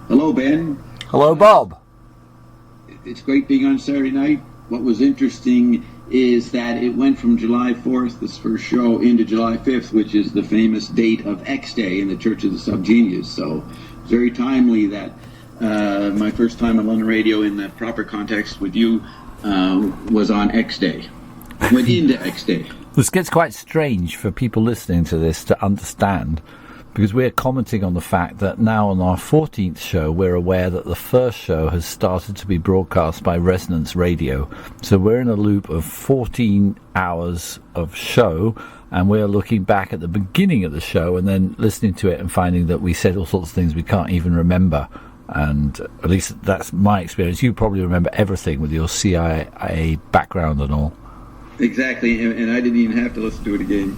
Hello, Ben. Hello, Bob. It's great being on Saturday night. What was interesting is that it went from July 4th, this first show, into July 5th, which is the famous date of X Day in the Church of the SubGenius. So it's very timely that my first time on London radio in the proper context with you was on X Day. Went into X Day. This gets quite strange for people listening to this to understand, because we're commenting on the fact that now on our 14th show, we're aware that the first show has started to be broadcast by Resonance Radio. So we're in a loop of 14 hours of show, and we're looking back at the beginning of the show and then listening to it and finding that we said all sorts of things we can't even remember. And at least that's my experience. You probably remember everything with your CIA background and all. Exactly, and I didn't even have to listen to it again.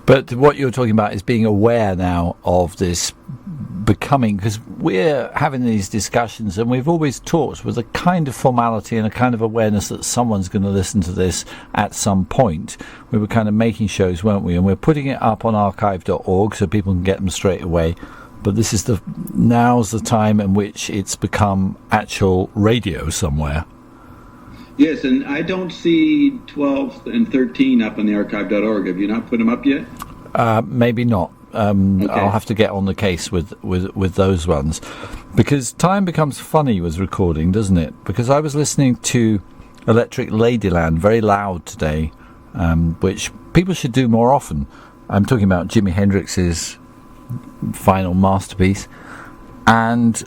But what you're talking about is being aware now of this becoming, because we're having these discussions and we've always talked with a kind of formality and a kind of awareness that someone's going to listen to this at some point. We were kind of making shows, weren't we? And we're putting it up on archive.org so people can get them straight away. But this is now's the time in which it's become actual radio somewhere. Yes, and I don't see 12 and 13 up on the archive.org. Have you not put them up yet? Maybe not. Okay. I'll have to get on the case with those ones. Because Time Becomes Funny was recording, doesn't it? Because I was listening to Electric Ladyland very loud today, which people should do more often. I'm talking about Jimi Hendrix's final masterpiece. And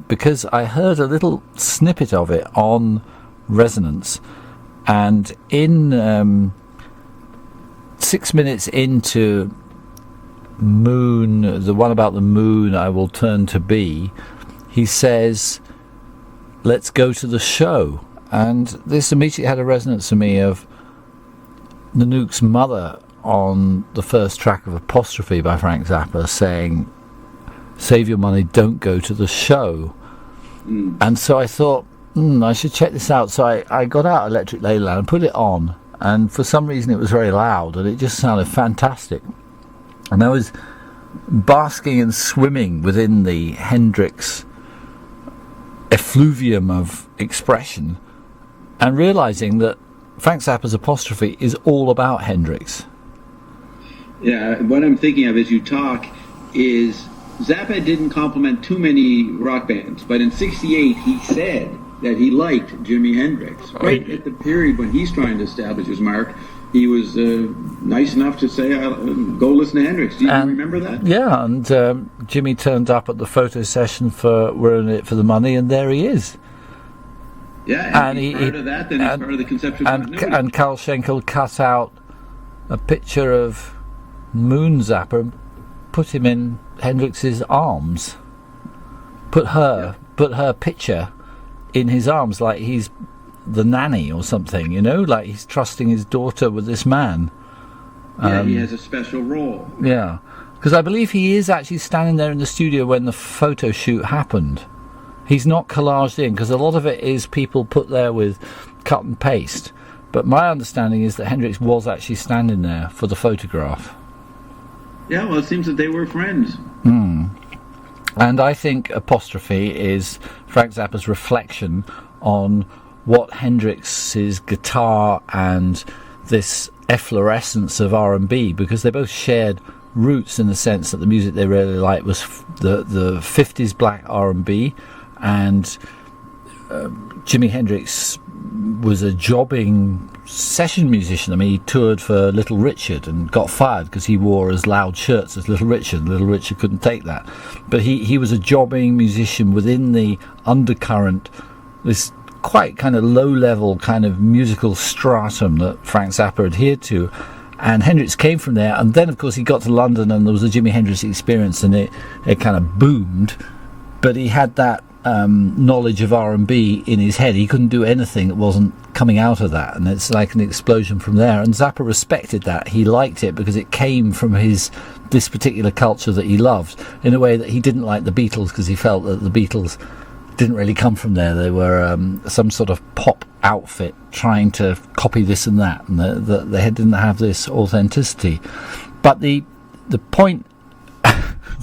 because I heard a little snippet of it on Resonance, and in 6 minutes into Moon, the one about the moon I will turn to be, he says, let's go to the show. And this immediately had a resonance to me of Nanook's mother on the first track of Apostrophe by Frank Zappa saying, save your money, don't go to the show. And so I thought, I should check this out. So I got out Electric Ladyland and put it on, and for some reason it was very loud and it just sounded fantastic. And I was basking and swimming within the Hendrix effluvium of expression and realising that Frank Zappa's Apostrophe is all about Hendrix. Yeah, what I'm thinking of as you talk is Zappa didn't compliment too many rock bands, but in '68 he said that he liked Jimi Hendrix. Right at the period when he's trying to establish his mark, he was nice enough to say, go listen to Hendrix. Do you remember that? Yeah, and Jimmy turned up at the photo session for We're in It for the Money, and there he is. Yeah, and he's part of that, then he's part of the conceptual continuity. And Carl Schenkel cut out a picture of Moon Zappa and put him in Hendrix's arms. Put her picture in his arms like he's the nanny or something, you know, like he's trusting his daughter with this man. Yeah, he has a special role. Yeah, because I believe he is actually standing there in the studio when the photo shoot happened. He's not collaged in, because a lot of it is people put there with cut and paste. But my understanding is that Hendrix was actually standing there for the photograph. Yeah, well, it seems that they were friends. And I think Apostrophe is Frank Zappa's reflection on what Hendrix's guitar and this efflorescence of R&B, because they both shared roots in the sense that the music they really liked was the 50s black R&B, and Jimi Hendrix was a jobbing session musician. I mean, he toured for Little Richard and got fired because he wore as loud shirts as Little Richard. Little Richard couldn't take that. But he was a jobbing musician within the undercurrent, this quite kind of low-level kind of musical stratum that Frank Zappa adhered to. And Hendrix came from there, and then, of course, he got to London and there was a Jimi Hendrix experience, and it kind of boomed. But he had that knowledge of R&B in his head. He couldn't do anything that wasn't coming out of that, and it's like an explosion from there. And Zappa respected that. He liked it because it came from this particular culture that he loved, in a way that he didn't like the Beatles, because he felt that the Beatles didn't really come from there. They were some sort of pop outfit trying to copy this and that, and they didn't have this authenticity. But the point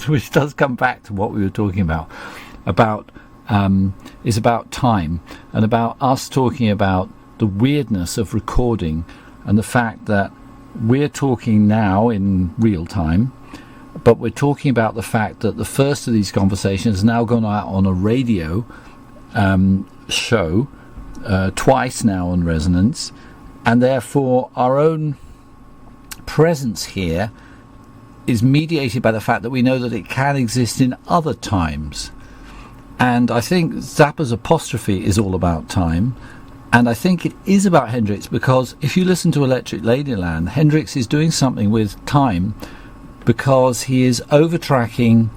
which does come back to what we were talking about is about time, and about us talking about the weirdness of recording, and the fact that we're talking now in real time, but we're talking about the fact that the first of these conversations has now gone out on a radio show twice now on Resonance, and therefore our own presence here is mediated by the fact that we know that it can exist in other times. And I think Zappa's apostrophe is all about time, and I think it is about Hendrix, because if you listen to Electric Ladyland, Hendrix is doing something with time because he is overtracking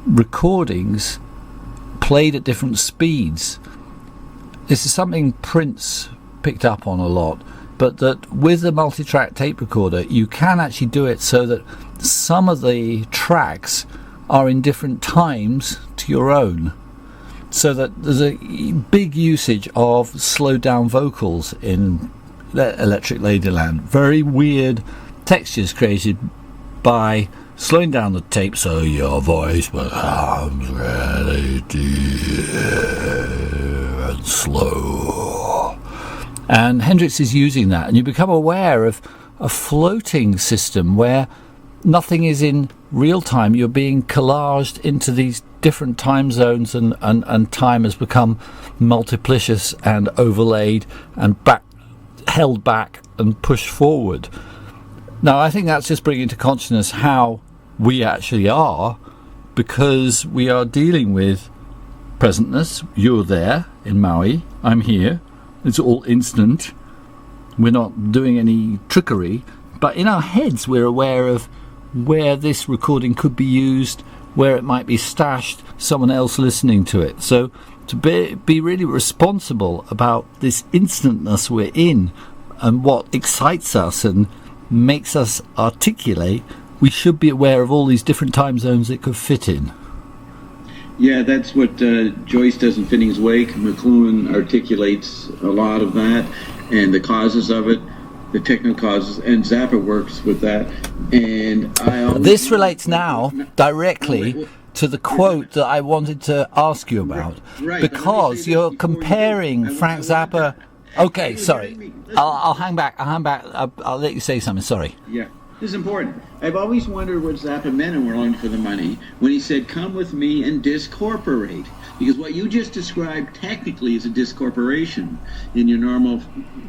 recordings played at different speeds. This is something Prince picked up on a lot, but that with a multi-track tape recorder you can actually do it so that some of the tracks are in different times to your own, so that there's a big usage of slowed down vocals in Electric Ladyland. Very weird textures created by slowing down the tape so your voice becomes really deep and slow. And Hendrix is using that, and you become aware of a floating system where nothing is in real time. You're being collaged into these different time zones, and time has become multiplicious and overlaid and held back and pushed forward. Now, I think that's just bringing to consciousness how we actually are, because we are dealing with presentness. You're there in Maui, I'm here. It's all instant. We're not doing any trickery, but in our heads we're aware of where this recording could be used, where it might be stashed, someone else listening to it. So to be really responsible about this instantness we're in and what excites us and makes us articulate, we should be aware of all these different time zones it could fit in. Yeah, that's what Joyce does in Finney's Wake. McLuhan articulates a lot of that and the causes of it, the technical causes, and Zappa works with that. And this relates now directly to the quote that I wanted to ask you about, because you're comparing Frank Zappa. Okay, sorry. I'll hang back. I'll let you say something. Sorry. Yeah, this is important. I've always wondered what Zappa meant in We're Longing for the Money when he said, "Come with me and discorporate." Because what you just described technically is a discorporation in your normal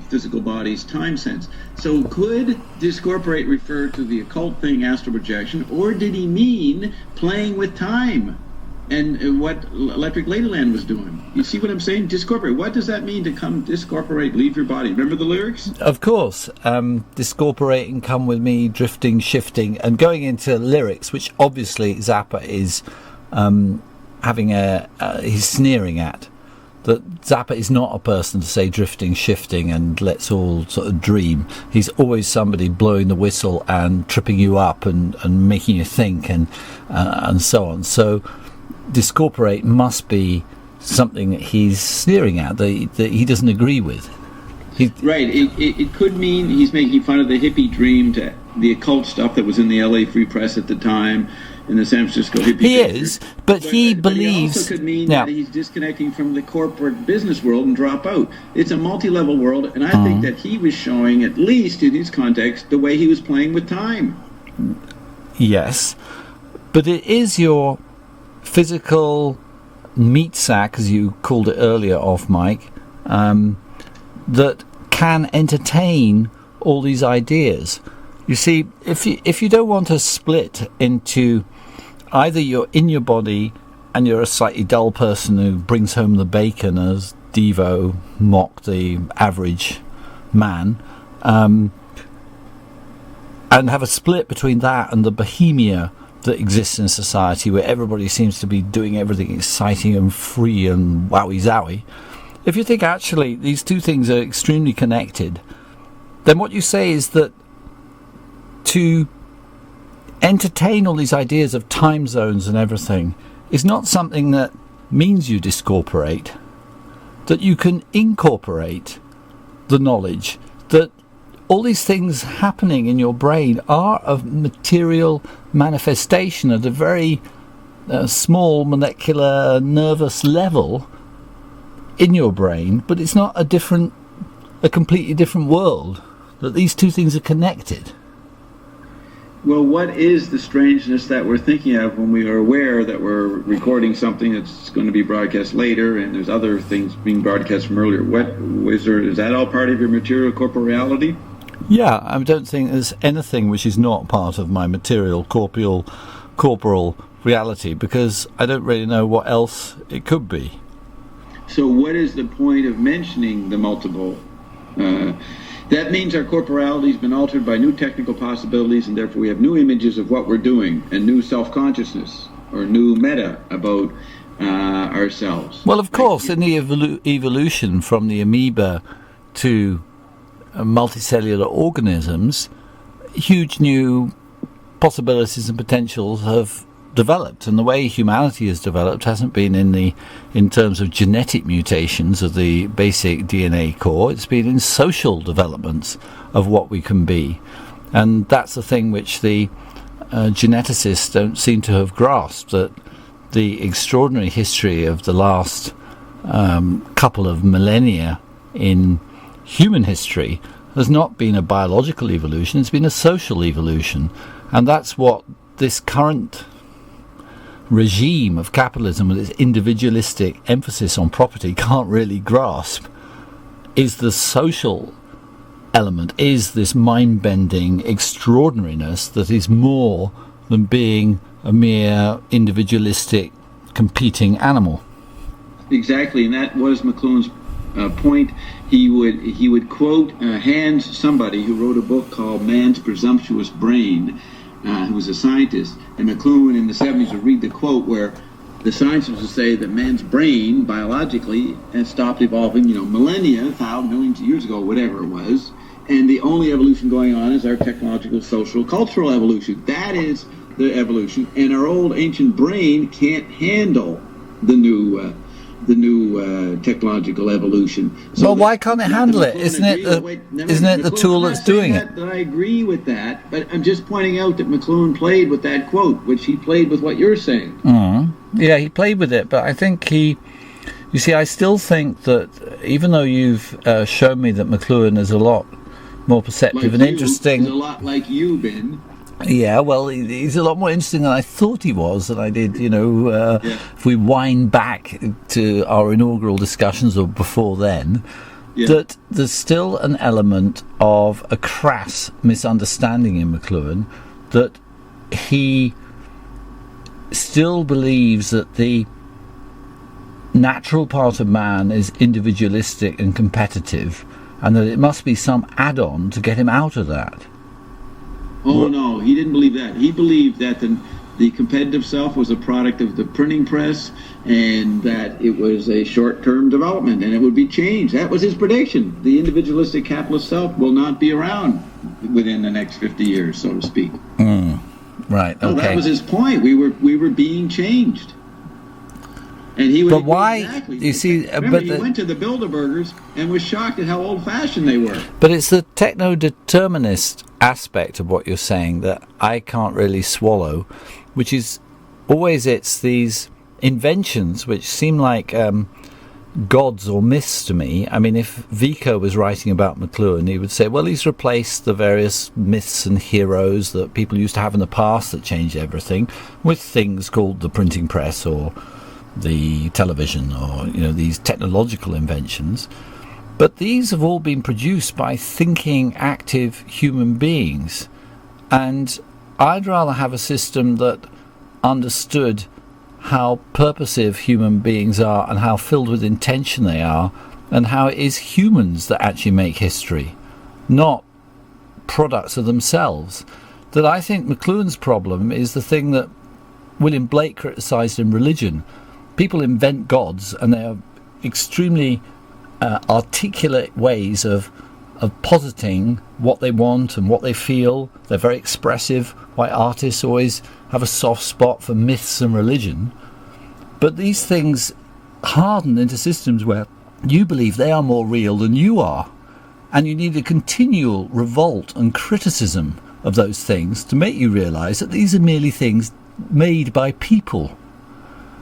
physical body's time sense. So could discorporate refer to the occult thing, astral projection, or did he mean playing with time? And what Electric Ladyland was doing. You see what I'm saying? Discorporate. What does that mean to come discorporate, leave your body? Remember the lyrics? Of course. Discorporating, come with me, drifting, shifting, and going into lyrics, which obviously Zappa is having he's sneering at. That Zappa is not a person to say drifting, shifting, and let's all sort of dream. He's always somebody blowing the whistle and tripping you up and making you think and so on. So discorporate must be something that he's sneering at, that he doesn't agree with. Right. It could mean he's making fun of the hippie dream, to the occult stuff that was in the LA Free Press at the time, in the San Francisco hippie. He is, but he believes. It also could mean that he's disconnecting from the corporate business world and drop out. It's a multi-level world, and I think that he was showing, at least in his context, the way he was playing with time. Yes, but it is your physical meat sack, as you called it earlier off mic, that can entertain all these ideas. You see, if you don't want to split into either you're in your body and you're a slightly dull person who brings home the bacon, as Devo mocked the average man, and have a split between that and the bohemia that exists in society, where everybody seems to be doing everything exciting and free and wowie zowie. If you think actually these two things are extremely connected, then what you say is that to entertain all these ideas of time zones and everything is not something that means you discorporate, that you can incorporate the knowledge that all these things happening in your brain are a material manifestation at a very small molecular nervous level in your brain, but it's not a completely different world, that these two things are connected. Well, what is the strangeness that we're thinking of when we are aware that we're recording something that's going to be broadcast later, and there's other things being broadcast from earlier? Is that all part of your material corporeality? Yeah, I don't think there's anything which is not part of my material corporal reality, because I don't really know what else it could be. So what is the point of mentioning the multiple? That means our corporality has been altered by new technical possibilities, and therefore we have new images of what we're doing, and new self-consciousness, or new meta about ourselves. Well, of course, in the evolution from the amoeba to multicellular organisms, huge new possibilities and potentials have developed, and the way humanity has developed hasn't been in terms of genetic mutations of the basic DNA core. It's been in social developments of what we can be, and that's the thing which the geneticists don't seem to have grasped, that the extraordinary history of the last couple of millennia in human history has not been a biological evolution, it's been a social evolution. And that's what this current regime of capitalism, with its individualistic emphasis on property, can't really grasp, is the social element, is this mind-bending extraordinariness that is more than being a mere individualistic competing animal. Exactly, and that was McLuhan's point. He would quote somebody who wrote a book called Man's Presumptuous Brain, who was a scientist, and McLuhan in the 70s would read the quote where the scientists would say that man's brain biologically has stopped evolving, millennia, thousands, millions of years ago, whatever it was, and the only evolution going on is our technological, social, cultural evolution. That is the evolution, and our old ancient brain can't handle the new technological evolution. So well, why can't it handle it? Isn't it the tool that's doing it? I agree with that, but I'm just pointing out that McLuhan played with that quote, which he played with what you're saying. Yeah, he played with it, but I think you see, I still think that even though you've shown me that McLuhan is a lot more perceptive and interesting. He's a lot like you, Ben. Yeah, well, he's a lot more interesting than I thought he was, and I did, if we wind back to our inaugural discussions or before then, that there's still an element of a crass misunderstanding in McLuhan, that he still believes that the natural part of man is individualistic and competitive, and that it must be some add-on to get him out of that. Oh, no, he didn't believe that. He believed that the competitive self was a product of the printing press, and that it was a short-term development, and it would be changed. That was his prediction. The individualistic capitalist self will not be around within the next 50 years, so to speak. Right, okay. Well, that was his point. We were being changed. And he would. But why? Exactly. You see, remember, he went to the Bilderbergers and was shocked at how old-fashioned they were. But it's the techno-determinist aspect of what you're saying that I can't really swallow, which is always it's these inventions which seem like gods or myths to me. I mean, if Vico was writing about McLuhan, he would say, well, he's replaced the various myths and heroes that people used to have in the past that changed everything with things called the printing press or the television, or these technological inventions. But these have all been produced by thinking, active human beings, and I'd rather have a system that understood how purposive human beings are and how filled with intention they are, and how it is humans that actually make history, not products of themselves. That I think McLuhan's problem is the thing that William Blake criticised in religion. People invent gods, and they are extremely articulate ways of positing what they want and what they feel. They're very expressive. Why artists always have a soft spot for myths and religion. But these things harden into systems where you believe they are more real than you are. And you need a continual revolt and criticism of those things to make you realise that these are merely things made by people.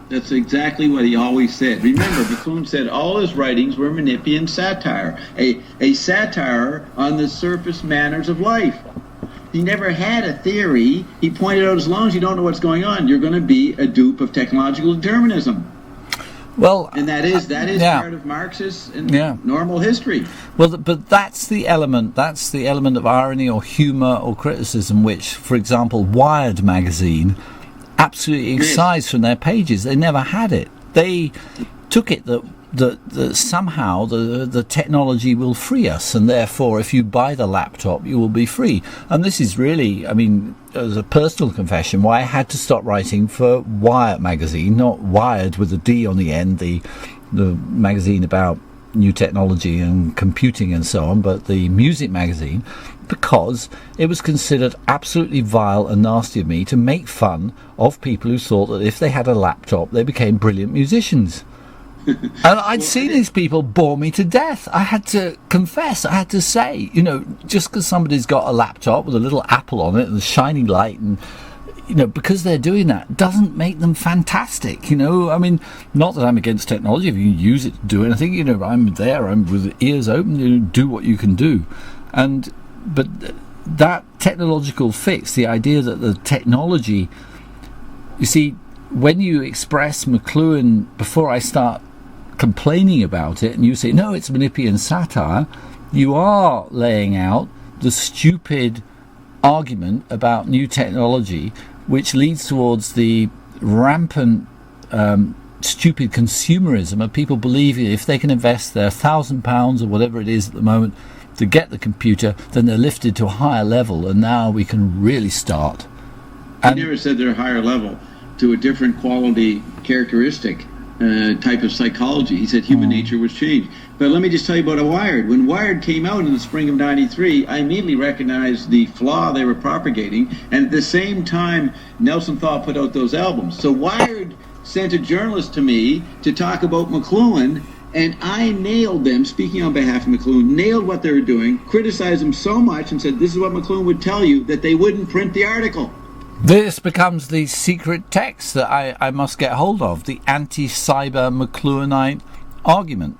That's exactly what he always said. Remember, McLuhan said all his writings were Menippean satire, a satire on the surface manners of life. He never had a theory. He pointed out, as long as you don't know what's going on, you're going to be a dupe of technological determinism. Well, and that is part of Marxist and normal history. Well, but that's the element of irony or humour or criticism which, for example, Wired magazine absolutely excised from their pages. They never had it. They took it that somehow the technology will free us, and therefore if you buy the laptop you will be free. And this is really, I mean, as a personal confession, why I had to stop writing for Wired magazine, not Wired with a D on the end, the magazine about new technology and computing and so on, but the music magazine, because it was considered absolutely vile and nasty of me to make fun of people who thought that if they had a laptop they became brilliant musicians. And I'd seen these people bore me to death. I had to confess, I had to say, you know, just because somebody's got a laptop with a little apple on it and a shining light, and, you know, because they're doing that doesn't make them fantastic, you know. I mean, not that I'm against technology. If you can use it to do anything, you know, I'm with ears open, you know, do what you can do. But that technological fix, the idea that the technology, you see, when you express McLuhan, before I start complaining about it, and you say, no, it's Menippean satire, you are laying out the stupid argument about new technology, which leads towards the rampant, stupid consumerism of people believing if they can invest their £1,000 or whatever it is at the moment to get the computer, then they're lifted to a higher level, and now we can really start. I never said they're a higher level, to a different quality characteristic type of psychology. He said human nature was changed. But let me just tell you about Wired. When Wired came out in the spring of '93, I immediately recognized the flaw they were propagating, and at the same time Nelson Thaw put out those albums. So Wired sent a journalist to me to talk about McLuhan, and I nailed them, speaking on behalf of McLuhan, nailed what they were doing, criticized them so much and said this is what McLuhan would tell you, that they wouldn't print the article. This becomes the secret text that I must get hold of, the anti-cyber McLuhanite argument.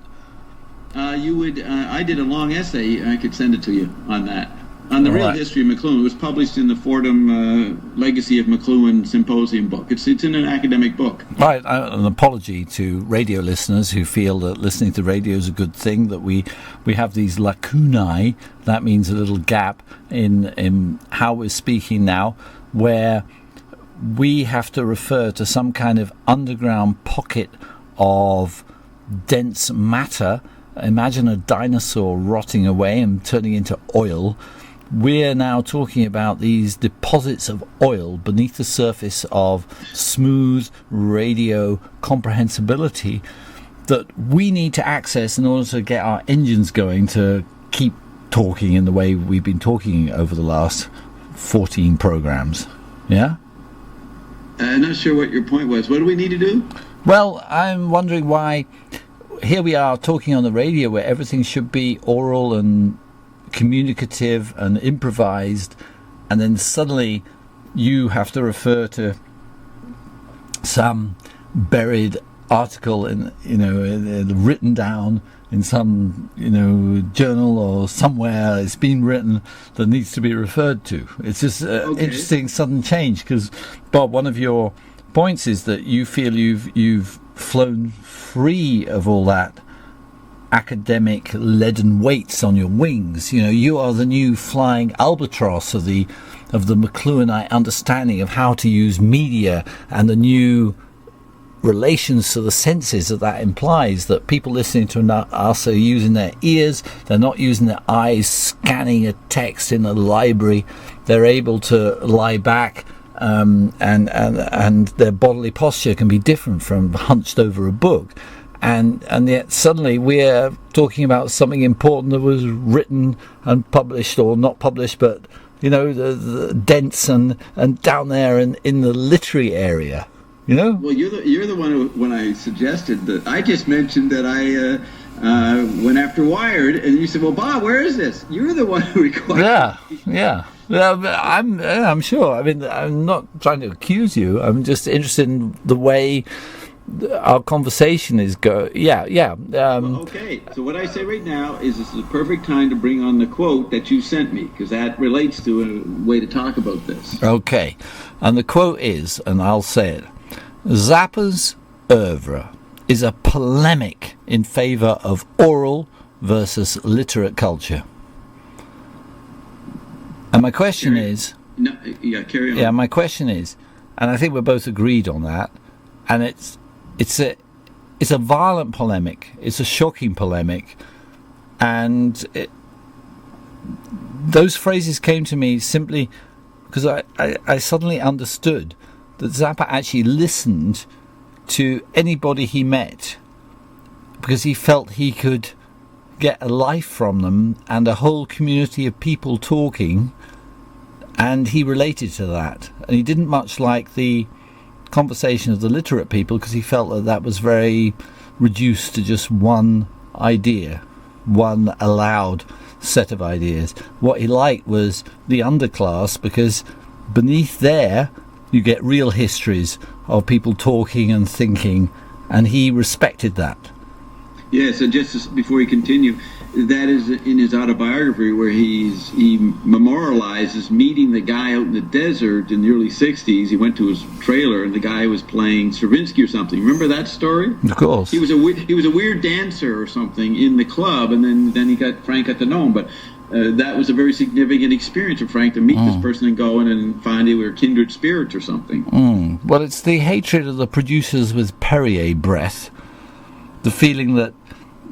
I did a long essay, I could send it to you on that. On the real history of McLuhan. It was published in the Fordham Legacy of McLuhan Symposium book. It's in an academic book. Right, an apology to radio listeners who feel that listening to radio is a good thing, that we have these lacunae, that means a little gap in how we're speaking now, where we have to refer to some kind of underground pocket of dense matter. Imagine a dinosaur rotting away and turning into oil. We're now talking about these deposits of oil beneath the surface of smooth radio comprehensibility that we need to access in order to get our engines going to keep talking in the way we've been talking over the last 14 programs. Yeah? I'm not sure what your point was. What do we need to do? Well, I'm wondering why here we are talking on the radio where everything should be oral and communicative and improvised, and then suddenly you have to refer to some buried article written down in some journal or somewhere. It's been written that needs to be referred to. It's just interesting sudden change, because Bob, one of your points is that you feel you've flown free of all that academic leaden weights on your wings. You are the new flying albatross of the McLuhanite understanding of how to use media and the new relations to the senses that implies, that people listening to us are using their ears, they're not using their eyes scanning a text in a library, they're able to lie back, and their bodily posture can be different from hunched over a book, and yet suddenly we're talking about something important that was written and published, or not published, but the dense and down there in the literary area. Well, you're the one who, when I suggested that, I just mentioned that went after Wired, and you said, "Well, Bob, where is this? You're the one who recorded." Yeah. Well, I'm sure. I mean, I'm not trying to accuse you. I'm just interested in the way our conversation is going. Yeah. Well, okay. So what I say right now is this is a perfect time to bring on the quote that you sent me, because that relates to a way to talk about this. Okay. And the quote is, and I'll say it, Zappa's oeuvre is a polemic in favour of oral versus literate culture. And my question is... No, yeah, carry on. Yeah, my question is, and I think we're both agreed on that, and it's a violent polemic, it's a shocking polemic, and those phrases came to me simply because I suddenly understood that Zappa actually listened to anybody he met because he felt he could get a life from them and a whole community of people talking, and he related to that. And he didn't much like the conversation of the literate people because he felt that that was very reduced to just one idea, one allowed set of ideas. What he liked was the underclass, because beneath there you get real histories of people talking and thinking, and he respected that. Yeah, so just before we continue, that is in his autobiography where he memorializes meeting the guy out in the desert in the early 60s. He went to his trailer and the guy was playing Stravinsky or something. Remember that story? Of course. He was a weird dancer or something in the club, and then Frank got to know him. But that was a very significant experience for Frank to meet this person and go in and find they were kindred spirits or something. Well, it's the hatred of the producers with Perrier breath, the feeling that,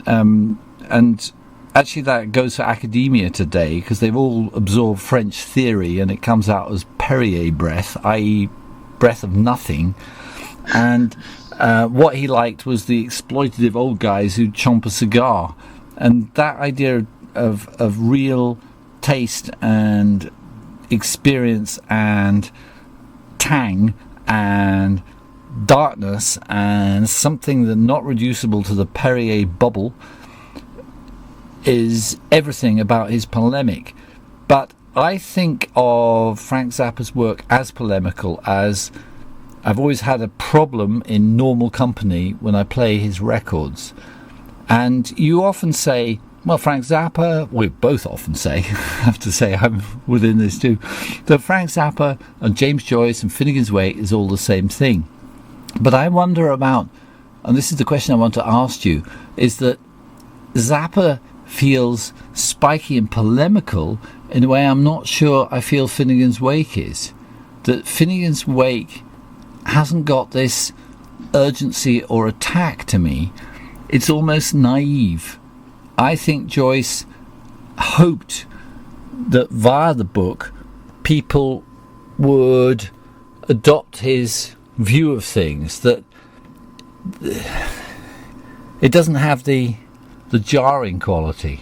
and actually that goes for academia today, because they've all absorbed French theory and it comes out as Perrier breath, i.e. breath of nothing. And what he liked was the exploitative old guys who'd chomp a cigar. And that idea of real taste and experience and tang and darkness and something that not reducible to the Perrier bubble is everything about his polemic. But I think of Frank Zappa's work as polemical, as I've always had a problem in normal company when I play his records. And you often say, well, Frank Zappa, we both often say, I have to say I'm within this too, that Frank Zappa and James Joyce and Finnegan's Wake is all the same thing. But I wonder about, and this is the question I want to ask you, is that Zappa feels spiky and polemical in a way I'm not sure I feel Finnegan's Wake is. That Finnegan's Wake hasn't got this urgency or attack to me. It's almost naive. I think Joyce hoped that via the book people would adopt his view of things, that it doesn't have the jarring quality.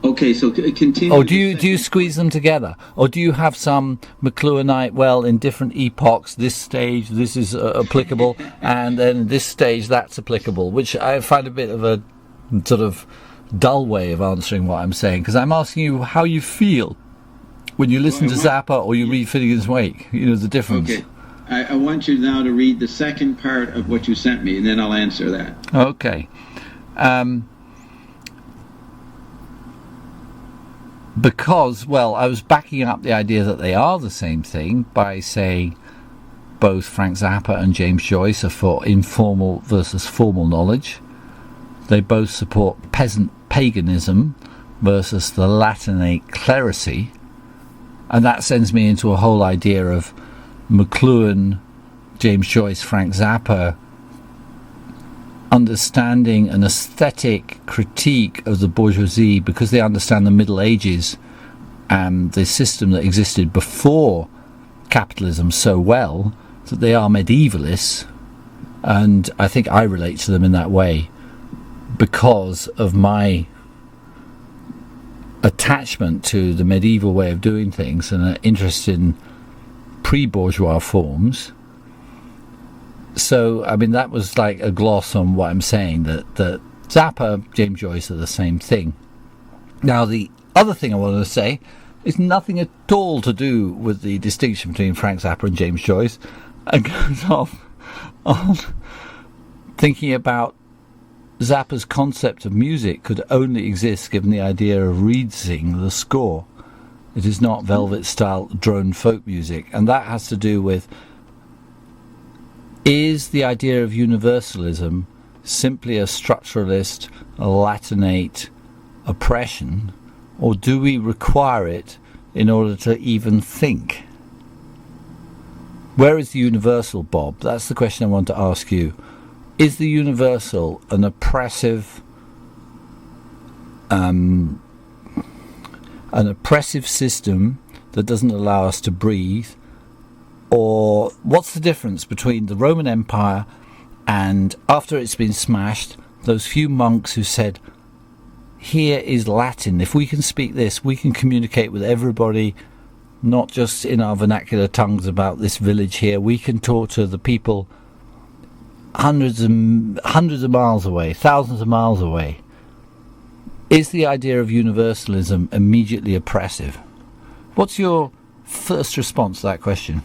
Okay, so continue. Or do you squeeze them together? Or do you have some McLuhanite, well, in different epochs, this stage, this is applicable, and then this stage, that's applicable, which I find a bit of a sort of dull way of answering what I'm saying, because I'm asking you how you feel when you listen to Zappa or you read Finnegan's Wake, you know, the difference. Okay. I want you now to read the second part of what you sent me, and then I'll answer that. Okay. Because, well, I was backing up the idea that they are the same thing by saying both Frank Zappa and James Joyce are for informal versus formal knowledge. They both support peasant paganism versus the Latinate clerisy. And that sends me into a whole idea of McLuhan, James Joyce, Frank Zappa understanding an aesthetic critique of the bourgeoisie because they understand the Middle Ages and the system that existed before capitalism so well that they are medievalists, and I think I relate to them in that way because of my attachment to the medieval way of doing things and an interest in pre-bourgeois forms. So, I mean, that was like a gloss on what I'm saying, that Zappa, James Joyce are the same thing. Now, the other thing I wanted to say is nothing at all to do with the distinction between Frank Zappa and James Joyce, and goes off on thinking about Zappa's concept of music could only exist given the idea of reading the score. It is not velvet-style drone folk music, and that has to do with, is the idea of universalism simply a structuralist, a Latinate oppression, or do we require it in order to even think? Where is the universal, Bob? That's the question I want to ask you. Is the universal an oppressive system that doesn't allow us to breathe? Or what's the difference between the Roman Empire and, after it's been smashed, those few monks who said, here is Latin. If we can speak this, we can communicate with everybody, not just in our vernacular tongues about this village here. We can talk to the people hundreds of miles away, thousands of miles away. Is the idea of universalism immediately oppressive? What's your first response to that question?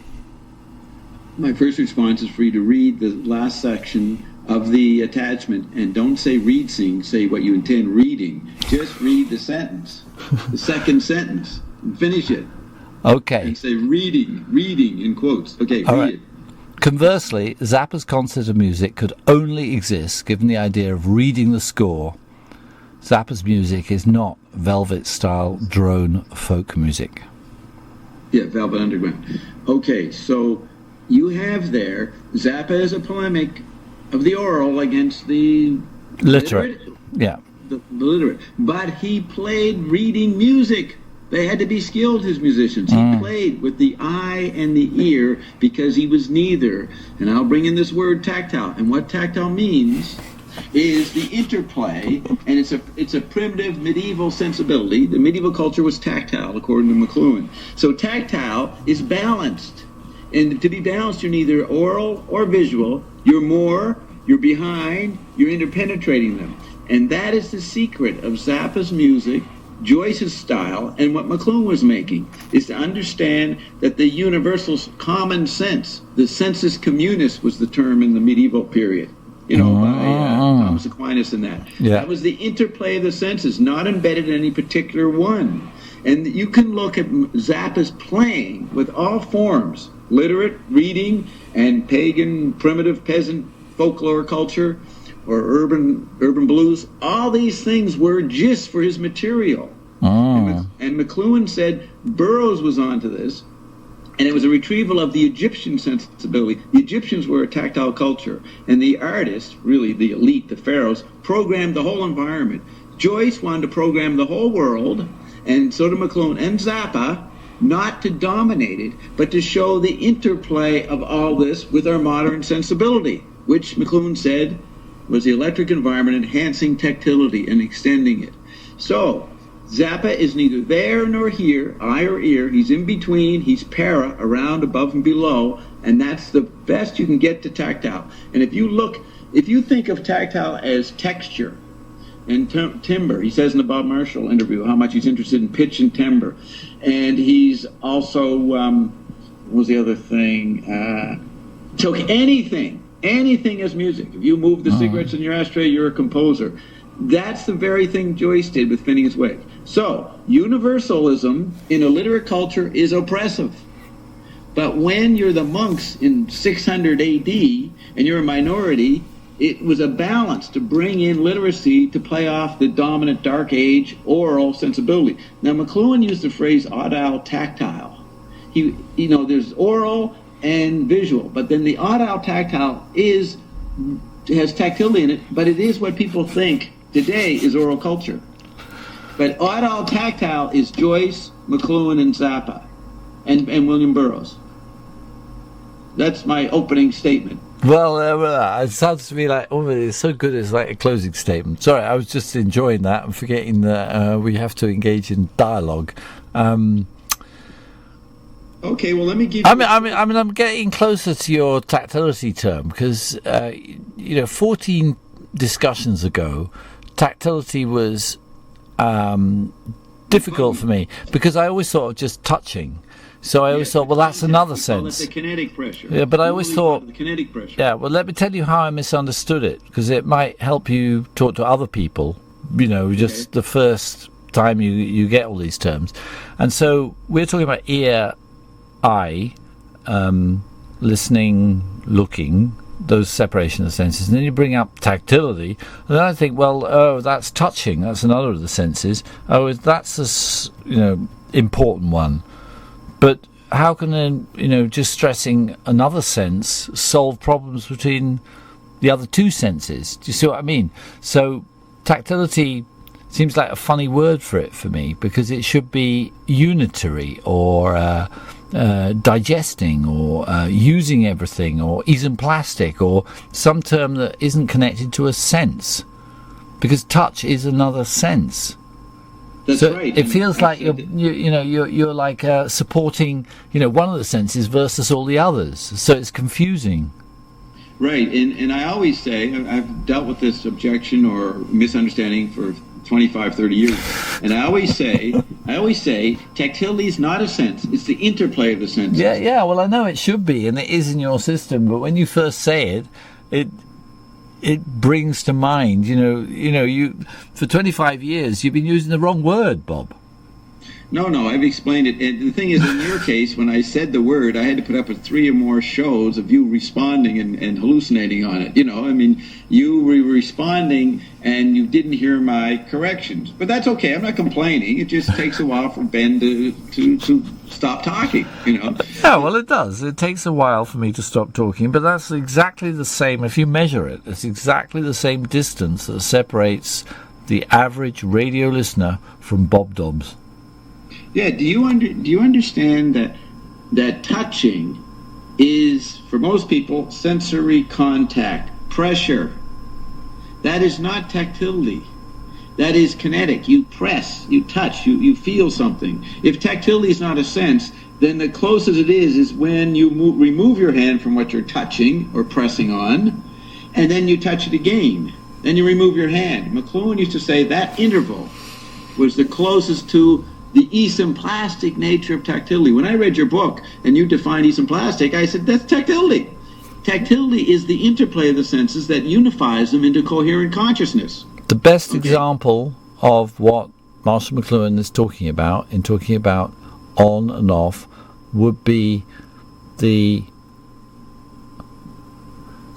My first response is for you to read the last section of the attachment, and don't say read sing, say what you intend reading. Just read the sentence, the second sentence, and finish it. Okay. And say reading in quotes. Okay, all read right. it. Conversely, Zappa's concept of music could only exist given the idea of reading the score. Zappa's music is not velvet-style drone folk music. Yeah, Velvet Underground. Okay, so you have there, Zappa is a polemic of the oral against the literate. Yeah. The literate. But he played reading music. They had to be skilled, his musicians. He played with the eye and the ear because he was neither. And I'll bring in this word tactile. And what tactile means is the interplay, and it's a primitive medieval sensibility. The medieval culture was tactile, according to McLuhan. So tactile is balanced. And to be balanced, you're neither oral or visual. You're more, you're behind, you're interpenetrating them. And that is the secret of Zappa's music, Joyce's style, and what McLuhan was making, is to understand that the universal common sense, the sensus communis was the term in the medieval period, by Thomas Aquinas and that. Yeah. That was the interplay of the senses, not embedded in any particular one. And you can look at Zappa's playing with all forms, literate, reading, and pagan, primitive, peasant folklore culture, or urban blues. All these things were just for his material. And McLuhan said Burroughs was onto this, and it was a retrieval of the Egyptian sensibility. The Egyptians were a tactile culture, and the artists, really the elite, the pharaohs, programmed the whole environment. Joyce wanted to program the whole world, and so did McLuhan and Zappa, not to dominate it, but to show the interplay of all this with our modern sensibility, which McLuhan said was the electric environment enhancing tactility and extending it. So, Zappa is neither there nor here, eye or ear. He's in between. He's para, around, above, and below, and that's the best you can get to tactile. And if you think of tactile as texture and timbre, he says in the Bob Marshall interview how much he's interested in pitch and timbre. And he's also, what was the other thing? So anything is music. If you move the cigarettes in your ashtray, you're a composer. That's the very thing Joyce did with Phineas Wake. So, universalism in a literate culture is oppressive. But when you're the monks in 600 AD and you're a minority, it was a balance to bring in literacy to play off the dominant Dark Age oral sensibility. Now, McLuhan used the phrase audile tactile. There's oral and visual, but then the audile tactile has tactility in it, but it is what people think today is oral culture. But audile tactile is Joyce, McLuhan, and Zappa, and William Burroughs. That's my opening statement. Well, it sounds to me like, it's so good, it's like a closing statement. Sorry, I was just enjoying that and forgetting that we have to engage in dialogue. Okay, well, let me give you... I'm getting closer to your tactility term because, 14 discussions ago, tactility was difficult for me because I always thought of just touching. So I always thought, well, that's another sense. The kinetic pressure. Yeah, but I always thought the kinetic pressure. Yeah, well, let me tell you how I misunderstood it, because it might help you talk to other people. You know, just the first time you get all these terms, and so we're talking about ear, eye, listening, looking. Those separation of senses, and then you bring up tactility, and then I think, well, oh, that's touching. That's another of the senses. Oh, that's a important one. But how can just stressing another sense solve problems between the other two senses? Do you see what I mean? So tactility seems like a funny word for it for me, because it should be unitary or digesting or using everything or isoplastic or some term that isn't connected to a sense, because touch is another sense. That's so right. It feels like you're like supporting one of the senses versus all the others, so it's confusing. Right, and I always say, I've dealt with this objection or misunderstanding for 25, 30 years, and I always say, tactility is not a sense, it's the interplay of the senses. Yeah, well, I know it should be, and it is in your system, but when you first say it brings to mind, you for 25 years, you've been using the wrong word, Bob. No, I've explained it. And the thing is, in your case, when I said the word, I had to put up with 3 or more shows of you responding and hallucinating on it. You were responding and you didn't hear my corrections. But that's okay. I'm not complaining. It just takes a while for Ben to stop talking, Yeah, well, it does. It takes a while for me to stop talking, but that's exactly the same. If you measure it, it's exactly the same distance that separates the average radio listener from Bob Dobbs. Yeah, do you understand that touching is, for most people, sensory contact, pressure. That is not tactility. That is kinetic. You press, you touch, you feel something. If tactility is not a sense, then the closest it is when you remove your hand from what you're touching or pressing on, and then you touch it again. Then you remove your hand. McLuhan used to say that interval was the closest to the isoplastic nature of tactility. When I read your book and you defined isoplastic, I said, that's tactility. Tactility is the interplay of the senses that unifies them into coherent consciousness. The best example of what Marshall McLuhan is talking about, on and off, would be the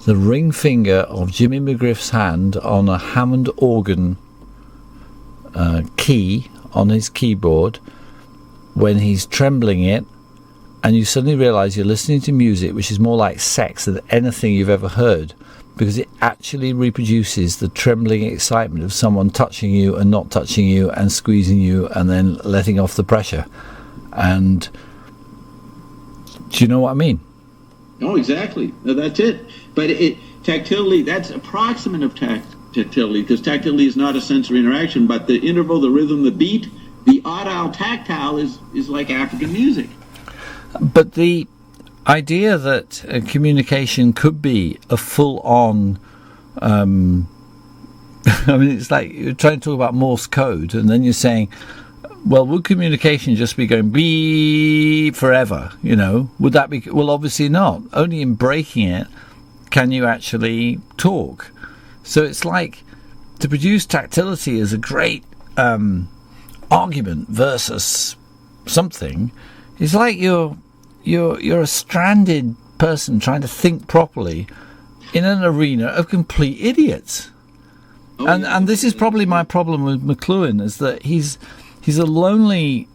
ring finger of Jimmy McGriff's hand on a Hammond organ key on his keyboard when he's trembling it, and you suddenly realise you're listening to music which is more like sex than anything you've ever heard, because it actually reproduces the trembling excitement of someone touching you and not touching you and squeezing you and then letting off the pressure. And do you know what I mean? Oh, exactly. That's it. But tactility, that's approximate of tactility, because tactility is not a sensory interaction, but the interval, the rhythm, the beat, the audile tactile is like African music. But the idea that communication could be a full-on it's like you're trying to talk about Morse code, and then you're saying, well, would communication just be going beep forever? Would that be? Well, obviously not. Only in breaking it can you actually talk. So it's like, to produce tactility is a great argument versus something. It's like you're a stranded person trying to think properly in an arena of complete idiots. And this is probably my problem with McLuhan, is that he's a lonely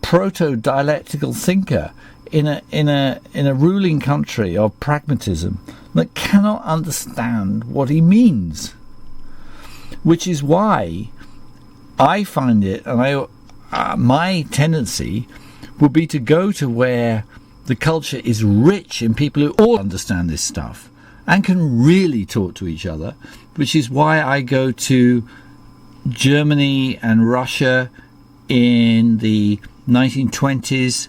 proto-dialectical thinker in a ruling country of pragmatism that cannot understand what he means, which is why I find it, and my tendency would be to go to where the culture is rich in people who all understand this stuff and can really talk to each other, which is why I go to Germany and Russia in the 1920s,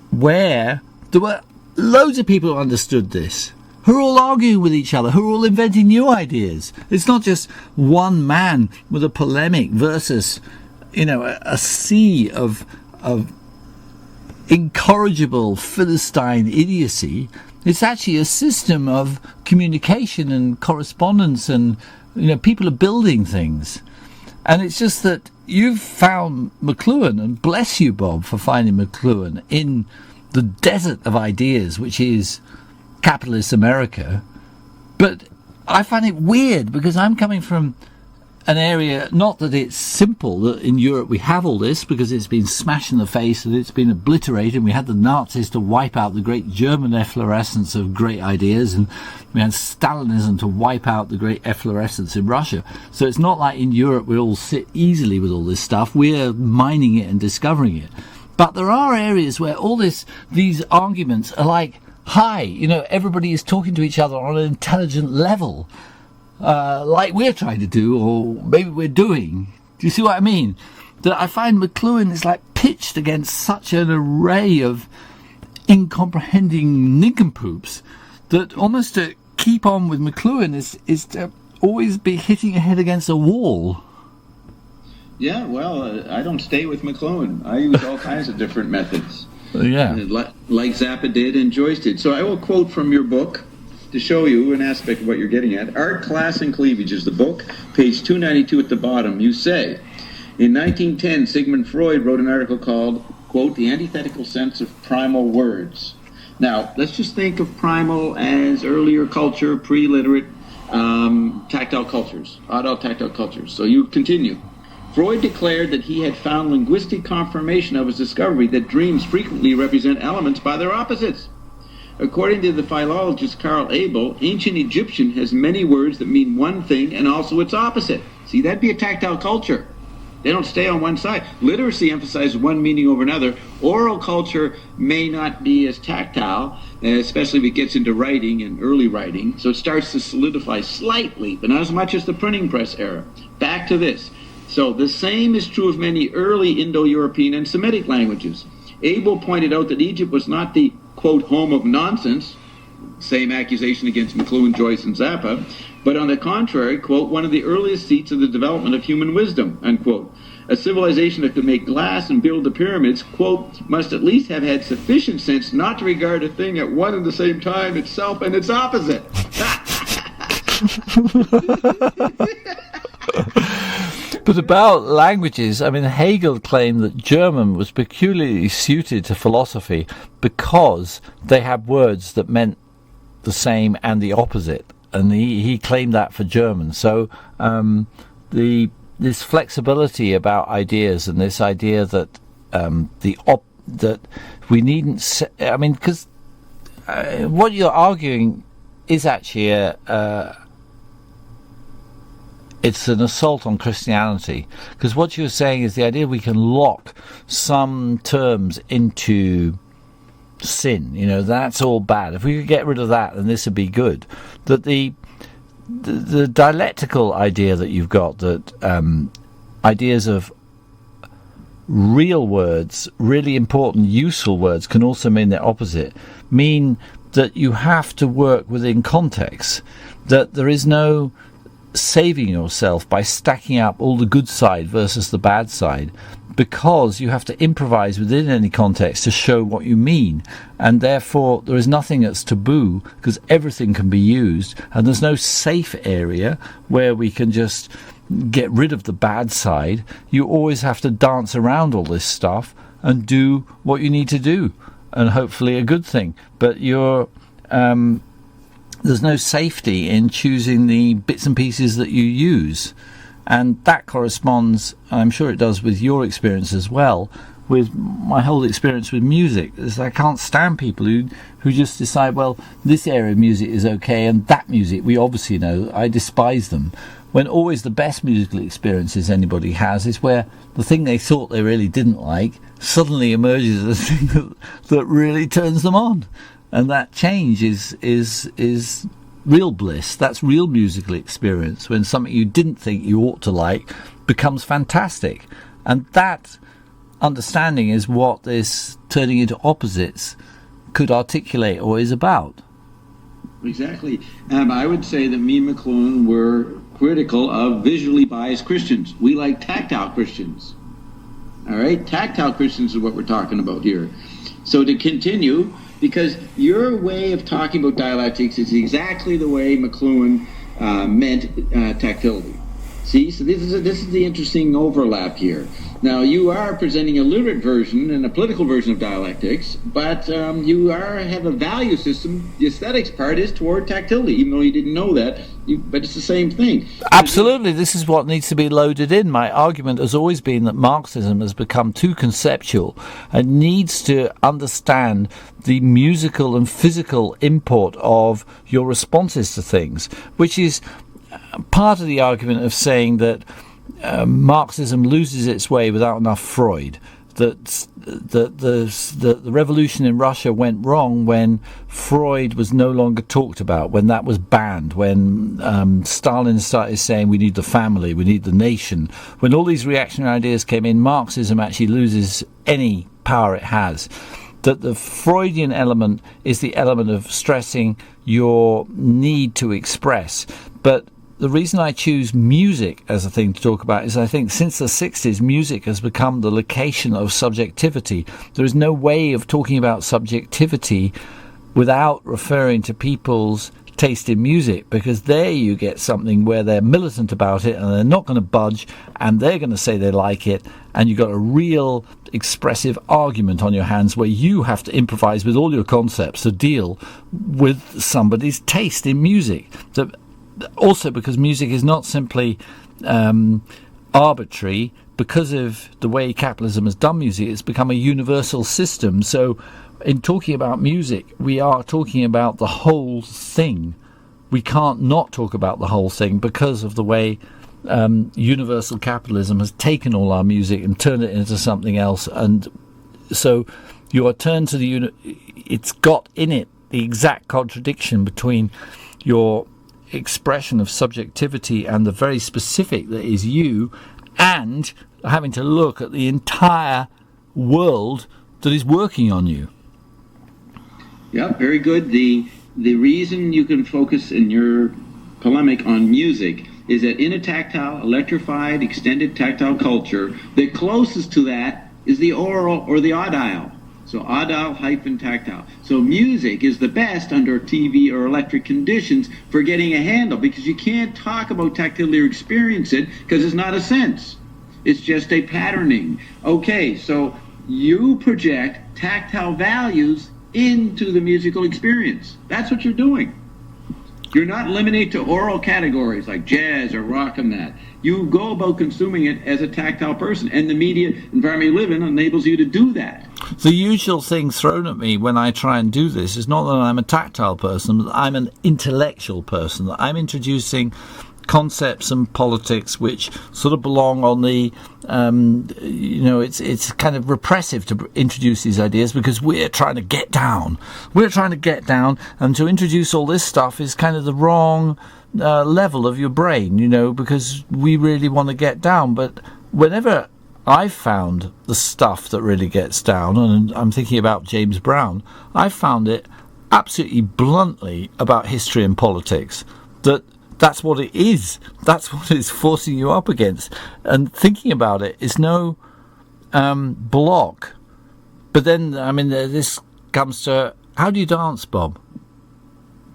where there were loads of people who understood this, who are all arguing with each other, who are all inventing new ideas. It's not just one man with a polemic versus, a sea of incorrigible Philistine idiocy. It's actually a system of communication and correspondence, and people are building things. And it's just that you've found McLuhan, and bless you, Bob, for finding McLuhan in the desert of ideas, which is capitalist America. But I find it weird because I'm coming from an area, not that it's simple that in Europe we have all this, because it's been smashed in the face and it's been obliterated, and we had the Nazis to wipe out the great German efflorescence of great ideas, and we had Stalinism to wipe out the great efflorescence in Russia. So it's not like in Europe we all sit easily with all this stuff. We're mining it and discovering it. But there are areas where all these arguments are like, hi, everybody is talking to each other on an intelligent level. Like we're trying to do, or maybe we're doing. Do you see what I mean? That I find McLuhan is like pitched against such an array of incomprehending nincompoops that almost to keep on with McLuhan is to always be hitting your head against a wall. Yeah, well, I don't stay with McLuhan. I use all kinds of different methods. Yeah. Like Zappa did and Joyce did. So I will quote from your book to show you an aspect of what you're getting at. Art, Class, and Cleavage is the book, page 292 at the bottom. You say, in 1910, Sigmund Freud wrote an article called, quote, The Antithetical Sense of Primal Words. Now, let's just think of primal as earlier culture, pre-literate, tactile cultures, adult tactile cultures. So you continue. Freud declared that he had found linguistic confirmation of his discovery that dreams frequently represent elements by their opposites. According to the philologist Carl Abel, ancient Egyptian has many words that mean one thing and also its opposite. See, that'd be a tactile culture. They don't stay on one side. Literacy emphasizes one meaning over another. Oral culture may not be as tactile, especially if it gets into writing and early writing. So it starts to solidify slightly, but not as much as the printing press era. Back to this. So the same is true of many early Indo-European and Semitic languages. Abel pointed out that Egypt was not the, quote, home of nonsense, same accusation against McLuhan, Joyce, and Zappa, but on the contrary, quote, one of the earliest seats of the development of human wisdom, unquote. A civilization that could make glass and build the pyramids, quote, must at least have had sufficient sense not to regard a thing at one and the same time itself and its opposite. But about languages, I mean, Hegel claimed that German was peculiarly suited to philosophy because they had words that meant the same and the opposite, and he claimed that for German. So this flexibility about ideas, and this idea that that we needn't, I mean, because what you're arguing is actually it's an assault on Christianity, because what you're saying is the idea we can lock some terms into sin. That's all bad. If we could get rid of that, then this would be good. That the dialectical idea that you've got, that ideas of real words, really important, useful words, can also mean their opposite, mean that you have to work within context, that there is no saving yourself by stacking up all the good side versus the bad side, because you have to improvise within any context to show what you mean, and therefore there is nothing that's taboo, because everything can be used, and there's no safe area where we can just get rid of the bad side. You always have to dance around all this stuff and do what you need to do, and hopefully a good thing, but there's no safety in choosing the bits and pieces that you use. And that corresponds, I'm sure it does, with your experience as well, with my whole experience with music. I can't stand people who just decide, well, this area of music is okay, and that music, we obviously know, I despise them. When always the best musical experiences anybody has is where the thing they thought they really didn't like suddenly emerges as a thing that really turns them on. And that change is real bliss. That's real musical experience, when something you didn't think you ought to like becomes fantastic. And that understanding is what this turning into opposites could articulate or is about. Exactly. I would say that me and McLuhan were critical of visually biased Christians. We like tactile Christians. All right? Tactile Christians is what we're talking about here. So to continue, because your way of talking about dialectics is exactly the way McLuhan meant tactility. See, so this is the interesting overlap here. Now, you are presenting a literate version and a political version of dialectics, but you have a value system. The aesthetics part is toward tactility, even though you didn't know that, but it's the same thing. Absolutely, this is what needs to be loaded in. My argument has always been that Marxism has become too conceptual and needs to understand the musical and physical import of your responses to things, which is part of the argument of saying that Marxism loses its way without enough Freud. That the revolution in Russia went wrong when Freud was no longer talked about, when that was banned, when Stalin started saying we need the family, we need the nation. When all these reactionary ideas came in, Marxism actually loses any power it has. That the Freudian element is the element of stressing your need to express. But the reason I choose music as a thing to talk about is I think since the 60s, music has become the location of subjectivity. There is no way of talking about subjectivity without referring to people's taste in music, because there you get something where they're militant about it and they're not going to budge and they're going to say they like it, and you've got a real expressive argument on your hands where you have to improvise with all your concepts to deal with somebody's taste in music. So, also because music is not simply arbitrary. Because of the way capitalism has done music, it's become a universal system. So in talking about music, we are talking about the whole thing. We can't not talk about the whole thing because of the way universal capitalism has taken all our music and turned it into something else. And so your turn to it's got in it the exact contradiction between your expression of subjectivity and the very specific that is you, and having to look at the entire world that is working on you. Yeah, very good. The reason you can focus in your polemic on music is that in a tactile, electrified, extended tactile culture, the closest to that is the oral or the audile. So audile hyphen tactile. So music is the best under TV or electric conditions for getting a handle, because you can't talk about tactility or experience it because it's not a sense. It's just a patterning. Okay, so you project tactile values into the musical experience. That's what you're doing. You're not limited to oral categories like jazz or rock and that. You go about consuming it as a tactile person, and the media environment you live in enables you to do that. The usual thing thrown at me when I try and do this is not that I'm a tactile person, but I'm an intellectual person. That I'm introducing concepts and politics which sort of belong on the, it's kind of repressive to introduce these ideas because we're trying to get down. We're trying to get down, and to introduce all this stuff is kind of the wrong level of your brain, because we really want to get down. But whenever I've found the stuff that really gets down, and I'm thinking about James Brown, I found it absolutely bluntly about history and politics, that's what it is. That's what it's forcing you up against. And thinking about it is no block. But then, this comes to, how do you dance, Bob?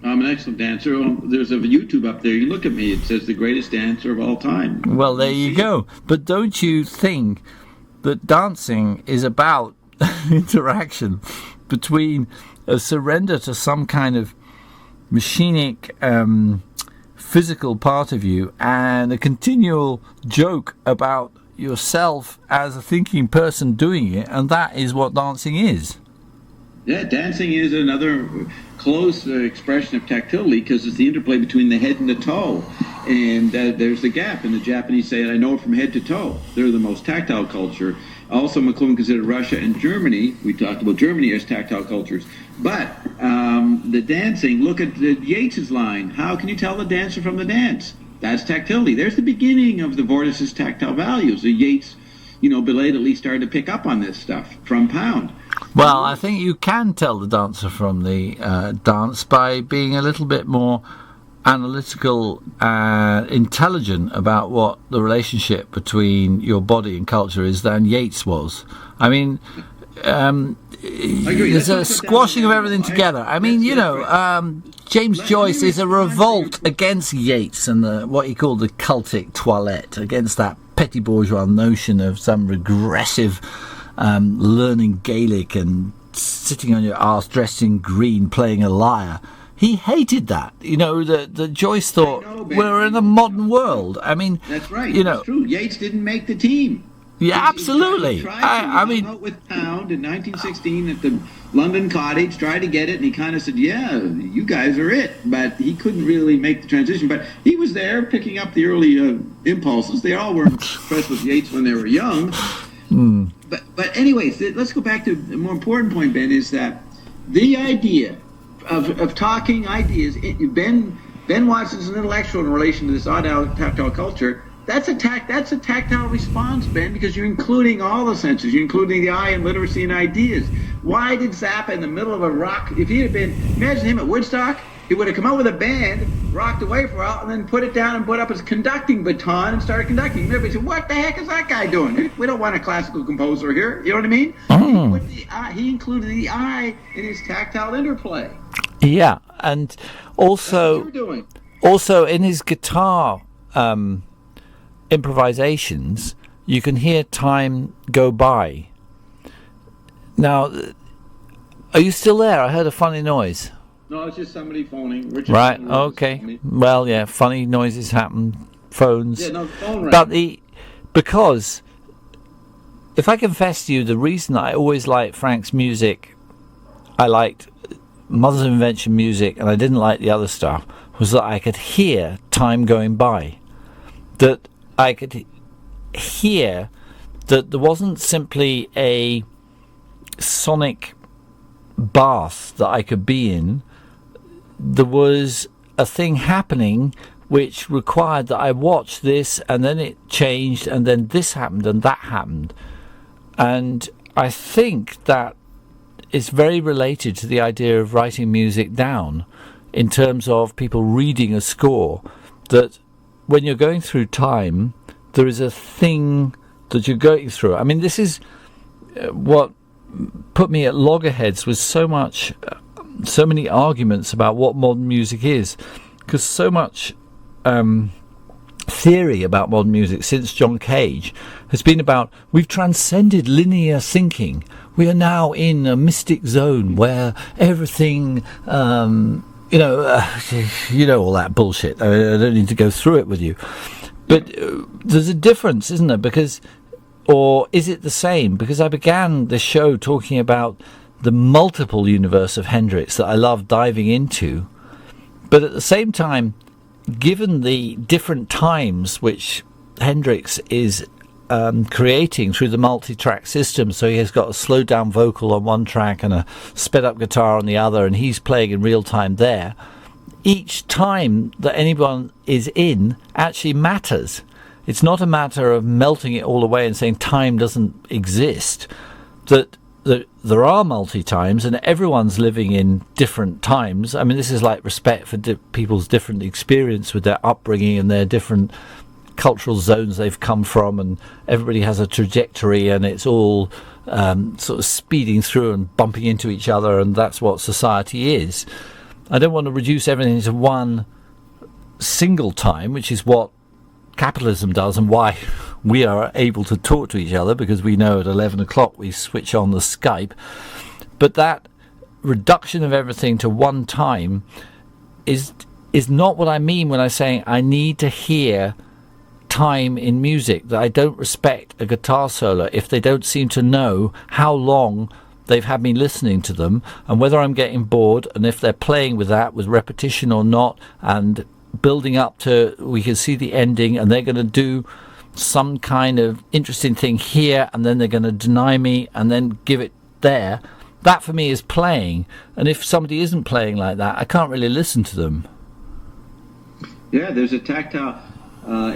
I'm an excellent dancer. There's a YouTube up there. You look at me, it says the greatest dancer of all time. Well, there you go. But don't you think that dancing is about interaction between a surrender to some kind of machinic physical part of you and a continual joke about yourself as a thinking person doing it, and that is what dancing is? Yeah, dancing is another close expression of tactility because it's the interplay between the head and the toe. And there's the gap. And the Japanese say, I know it from head to toe. They're the most tactile culture. Also, McLuhan considered Russia and Germany. We talked about Germany as tactile cultures. But the dancing, look at Yeats's line. How can you tell the dancer from the dance? That's tactility. There's the beginning of the Vortis's tactile values. The Yeats, belatedly started to pick up on this stuff from Pound. Well, I think you can tell the dancer from the dance by being a little bit more analytical and intelligent about what the relationship between your body and culture is than Yeats was. I mean, there's a squashing of everything together. I mean, James Joyce is a revolt against Yeats and what he called the cultic toilette, against that petty bourgeois notion of some regressive learning Gaelic and sitting on your arse dressed in green playing a lyre. He hated that. The Joyce thought we're in a modern world. I mean, that's right. It's true. Yeats didn't make the team. Yeah, absolutely. He tried to out with Pound in 1916 at the London Cottage, tried to get it, and he kind of said, yeah, you guys are it. But he couldn't really make the transition. But he was there picking up the early impulses. They all were impressed with Yeats when they were young. Mm. But anyways, let's go back to the more important point, Ben, is that the idea of talking ideas, Ben Watson's an intellectual in relation to this tactile culture. That's a tactile response, Ben, because you're including all the senses. You're including the eye and literacy and ideas. Why did Zappa in the middle of a rock, if he had been, imagine him at Woodstock, he would have come out with a band, rocked away for a while, and then put it down and put up his conducting baton and started conducting. Everybody said, what the heck is that guy doing? We don't want a classical composer here. You know what I mean? Mm. He included the eye in his tactile interplay. Yeah, and also in his guitar improvisations, you can hear time go by. Now, are you still there? I heard a funny noise. No, it's just somebody phoning. Right, okay. Well, yeah, funny noises happen. Phones. Yeah, no, phone rang. Because, if I confess to you, the reason I always liked Frank's music, I liked Mother's Invention music, and I didn't like the other stuff, was that I could hear time going by. That I could hear that there wasn't simply a sonic bath that I could be in. There was a thing happening which required that I watch this, and then it changed, and then this happened, and that happened. And I think that is very related to the idea of writing music down, in terms of people reading a score, that when you're going through time, there is a thing that you're going through. I mean, this is what put me at loggerheads with so many arguments about what modern music is, because so much theory about modern music since John Cage has been about, we've transcended linear thinking. We are now in a mystic zone where everything, you know all that bullshit. I don't need to go through it with you. But there's a difference, isn't there? Or is it the same? Because I began the show talking about the multiple universe of Hendrix that I love diving into. But at the same time, given the different times which Hendrix is creating through the multi-track system, so he has got a slowed down vocal on one track and a sped up guitar on the other, and he's playing in real time there, each time that anyone is in actually matters. It's not a matter of melting it all away and saying time doesn't exist, that there are multi-times and everyone's living in different times. I mean, this is like respect for people's different experience with their upbringing and their different cultural zones they've come from, and everybody has a trajectory, and it's all sort of speeding through and bumping into each other, and that's what society is. I don't want to reduce everything to one single time, which is what capitalism does and why we are able to talk to each other, because we know at 11 o'clock we switch on the Skype. But that reduction of everything to one time is not what I mean when I say I need to hear time in music, that I don't respect a guitar solo if they don't seem to know how long they've had me listening to them and whether I'm getting bored, and if they're playing with that with repetition or not, and building up to we can see the ending and they're going to do some kind of interesting thing here and then they're going to deny me and then give it there. That for me is playing, and if somebody isn't playing like that, I can't really listen to them. Yeah, there's a tactile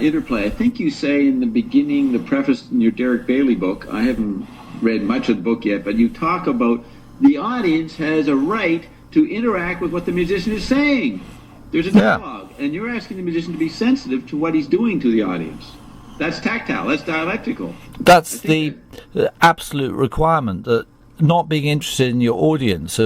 interplay. I think you say in the beginning, the preface in your Derek Bailey book, I haven't read much of the book yet, but you talk about the audience has a right to interact with what the musician is saying. There's a dialogue, and you're asking the musician to be sensitive to what he's doing to the audience. That's tactile. That's dialectical. That's the absolute requirement, that not being interested in your audience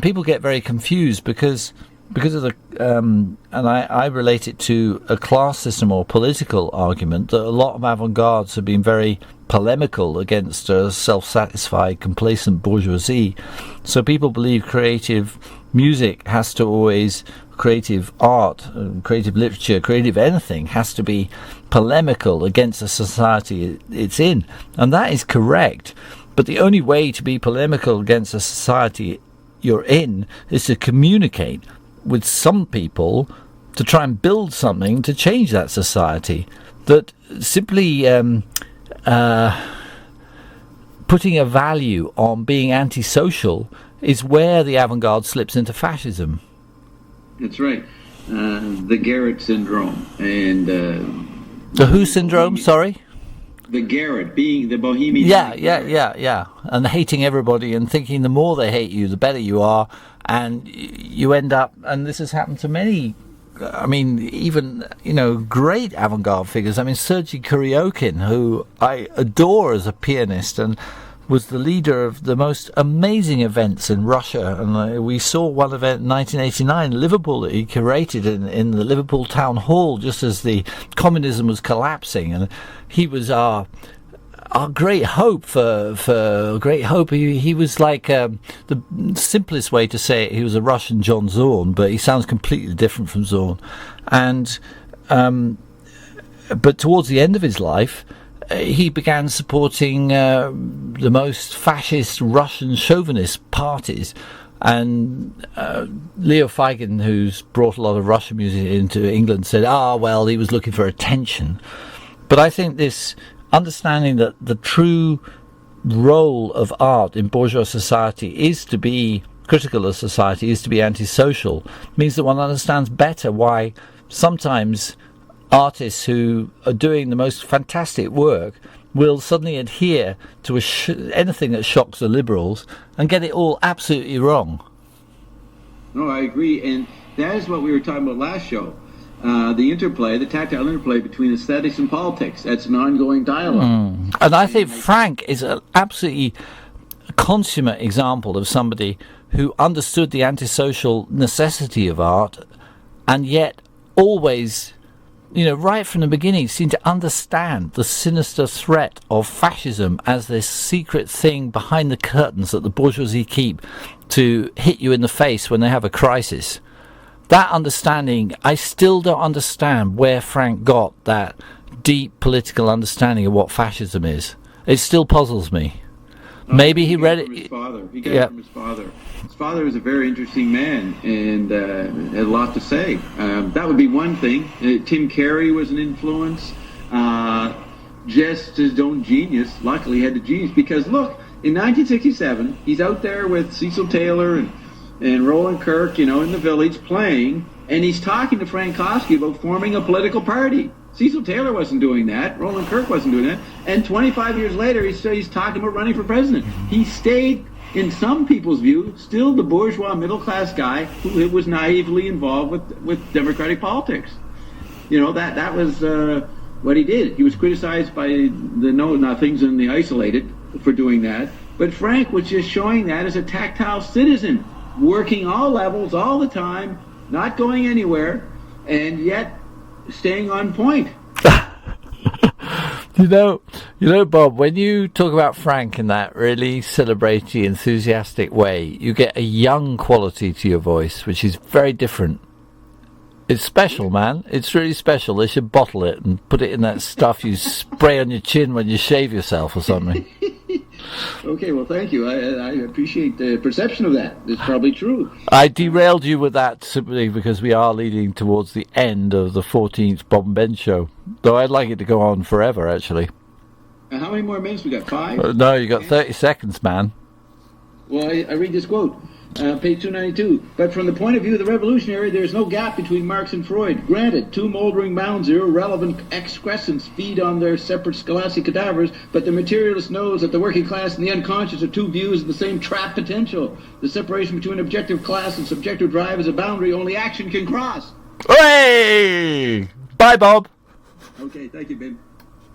people get very confused because of the and I relate it to a class system or political argument, that a lot of avant-gardes have been very polemical against a self-satisfied, complacent bourgeoisie. So people believe creative music has to always, creative art, creative literature, creative anything has to be polemical against the society it's in. And that is correct. But the only way to be polemical against the society you're in is to communicate with some people to try and build something to change that society. That simply putting a value on being antisocial is where the avant-garde slips into fascism. That's right. The Garrett syndrome. And the who syndrome, sorry? The Garrett, being the Bohemian. Yeah. And hating everybody and thinking the more they hate you, the better you are. And you end up, and this has happened to many, even, great avant-garde figures. Sergei Kuryakin, who I adore as a pianist and was the leader of the most amazing events in Russia. And we saw one event in 1989 in Liverpool that he curated in the Liverpool Town Hall just as the communism was collapsing. And he was our great hope for great hope. He was like the simplest way to say it, he was a Russian John Zorn, but he sounds completely different from Zorn. And but towards the end of his life, he began supporting the most fascist Russian chauvinist parties. And Leo Fagin, who's brought a lot of Russian music into England, said, well, he was looking for attention. But I think this understanding that the true role of art in bourgeois society is to be critical of society, is to be antisocial, means that one understands better why sometimes artists who are doing the most fantastic work will suddenly adhere to anything that shocks the liberals and get it all absolutely wrong. No, I agree, and that is what we were talking about last show. The interplay, the tactile interplay between aesthetics and politics. That's an ongoing dialogue. And I think Frank is an absolutely consummate example of somebody who understood the antisocial necessity of art and yet always, right from the beginning, seemed to understand the sinister threat of fascism as this secret thing behind the curtains that the bourgeoisie keep to hit you in the face when they have a crisis. That understanding, I still don't understand where Frank got that deep political understanding of what fascism is. It still puzzles me. Maybe he read it from his father. He got it from his father. His father was a very interesting man and had a lot to say. That would be one thing. Tim Carey was an influence. Just his own genius. Luckily, he had the genius because look, in 1967, he's out there with Cecil Taylor and Roland Kirk, in the Village playing, and he's talking to Frank Kosky about forming a political party. Cecil Taylor wasn't doing that. Roland Kirk wasn't doing that. And 25 years later, he's talking about running for president. He stayed, in some people's view, still the bourgeois middle-class guy who was naively involved with democratic politics. That was what he did. He was criticized by the know-nothings and the isolated for doing that. But Frank was just showing that as a tactile citizen, working all levels all the time, not going anywhere, and yet staying on point. Bob, when you talk about Frank in that really celebratory, enthusiastic way, you get a young quality to your voice, which is very different. It's special, man. It's really special. They should bottle it and put it in that stuff you spray on your chin when you shave yourself or something. Okay, well, thank you. I appreciate the perception of that. It's probably true. I derailed you with that simply because we are leading towards the end of the 14th Bob and Ben show. Though I'd like it to go on forever, actually. How many more minutes we got? 5? No, you got 30 seconds, man. Well, I read this quote. Page 292. But from the point of view of the revolutionary, there is no gap between Marx and Freud. Granted, two mouldering mounds of irrelevant excrescents feed on their separate scholastic cadavers, but the materialist knows that the working class and the unconscious are two views of the same trap potential. The separation between objective class and subjective drive is a boundary only action can cross. Hooray! Bye, Bob. Okay, thank you, Ben.